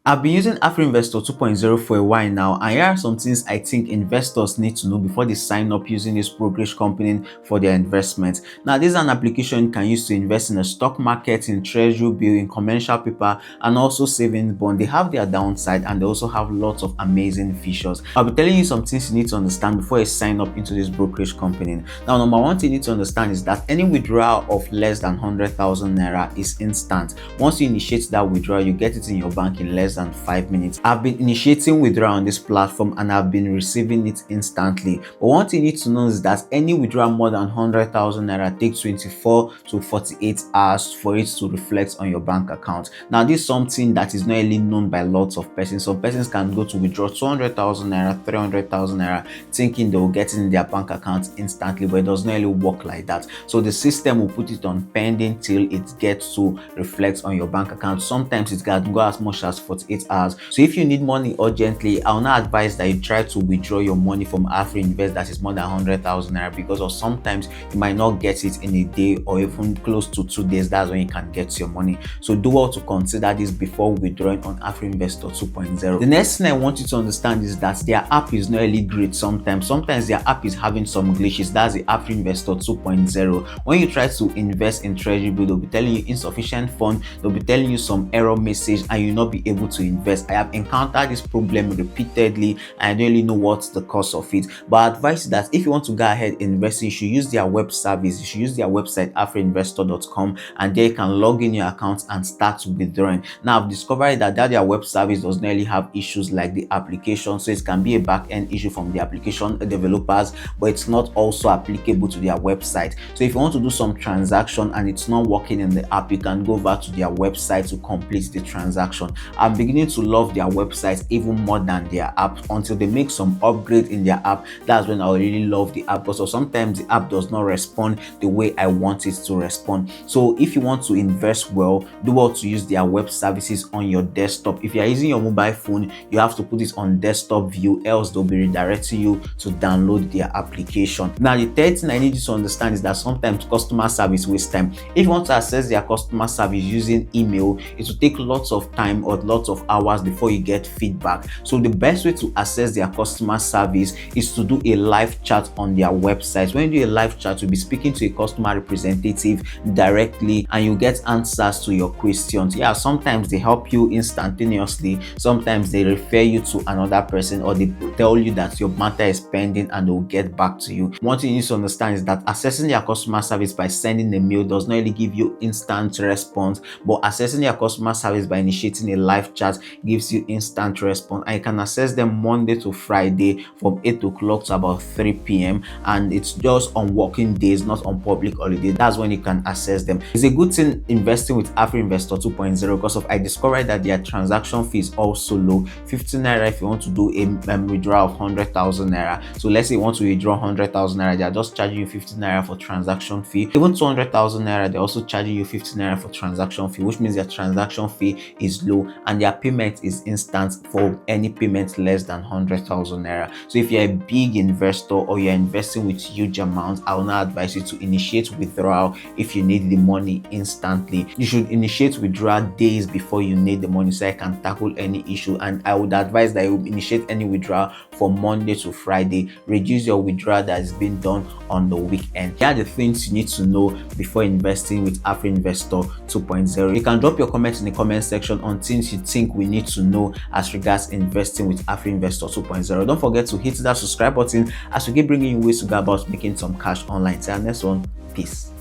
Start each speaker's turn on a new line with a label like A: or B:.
A: I've been using Afrinvestor 2.0 for a while now, and here are some things I think investors need to know before they sign up using this brokerage company for their investments. Now, this is an application you can use to invest in the stock market, in treasury bill, in commercial paper, and also savings bond. They have their downside, and they also have lots of amazing features. I'll be telling you some things you need to understand before you sign up into this brokerage company. Now, number one thing you need to understand is that any withdrawal of less than 100,000 naira is instant. Once you initiate that withdrawal, you get it in your bank in less than 5 minutes. I've been initiating withdrawal on this platform and I've been receiving it instantly. But one thing you need to know is that any withdrawal more than 100,000 naira takes 24 to 48 hours for it to reflect on your bank account. Now, this is something that is not really known by lots of persons. Some persons can go to withdraw 200,000 naira, 300,000 naira, thinking they will get it in their bank account instantly, but it does not really work like that. So the system will put it on pending till it gets to reflect on your bank account. Sometimes it can go as much as 48 hours. So if you need money urgently, I will not advise that you try to withdraw your money from Afrinvest that is more than 100,000 naira, because of sometimes you might not get it in a day or even close to 2 days. That's when you can get your money. So do well to consider this before withdrawing on Afrinvestor 2.0. The next thing I want you to understand is that their app is not really great sometimes. Sometimes their app is having some glitches. That's the Afrinvestor 2.0. When you try to invest in treasury bill, they'll be telling you insufficient fund, they'll be telling you some error message, and you'll not be able to invest. I have encountered this problem repeatedly and I don't really know what's the cause of it. But I advise that if you want to go ahead investing, you should use their web service. You should use their website afrinvestor.com, and there you can log in your account and start withdrawing. Now, I've discovered that their web service does not really have issues like the application, so it can be a back-end issue from the application developers, but it's not also applicable to their website. So if you want to do some transaction and it's not working in the app, you can go over to their website to complete the transaction. I'm beginning to love their website even more than their app until they make some upgrade in their app. That's when I really love the app, because sometimes the app does not respond the way I want it to respond. So if you want to invest well, do well to use their web services on your desktop. If you are using your mobile phone, you have to put it on desktop view, else they'll be redirecting you to download their application. Now, the third thing I need you to understand is that sometimes customer service wastes time. If you want to access their customer service using email, it will take lots of time or lots of hours before you get feedback. So the best way to access their customer service is to do a live chat on their website. When you do a live chat, you'll be speaking to a customer representative directly and you get answers to your questions. Yeah, sometimes they help you instantaneously, sometimes they refer you to another person, or they tell you that your matter is pending and they'll get back to you. One thing you need to understand is that accessing their customer service by sending a mail does not really give you instant response, but accessing their customer service by initiating a live chat gives you instant response. And you can access them Monday to Friday from 8 o'clock to about 3 p.m. and it's just on working days, not on public holiday. That's when you can access them. It's a good thing investing with Afrinvestor 2.0 because of I discovered that their transaction fee is also low. 50 naira if you want to do a withdrawal of 100,000 naira. So let's say you want to withdraw 100,000 naira, they are just charging you 50 naira for transaction fee. Even 200,000 naira, they're also charging you 50 naira for transaction fee, which means their transaction fee is low and their payment is instant for any payment less than 100,000 naira. So if you're a big investor or you're investing with huge amounts, I will not advise you to initiate withdrawal if you need the money instantly. You should initiate withdrawal days before you need the money so I can tackle any issue. And I would advise that you initiate any withdrawal from Monday to Friday. Reduce your withdrawal that is being done on the weekend. Here are the things you need to know before investing with Afrinvestor 2.0. You can drop your comments in the comment section on things you think we need to know as regards investing with Afrinvestor 2.0. Don't forget to hit that subscribe button as we keep bringing you ways to go about making some cash online. Till our next one, peace.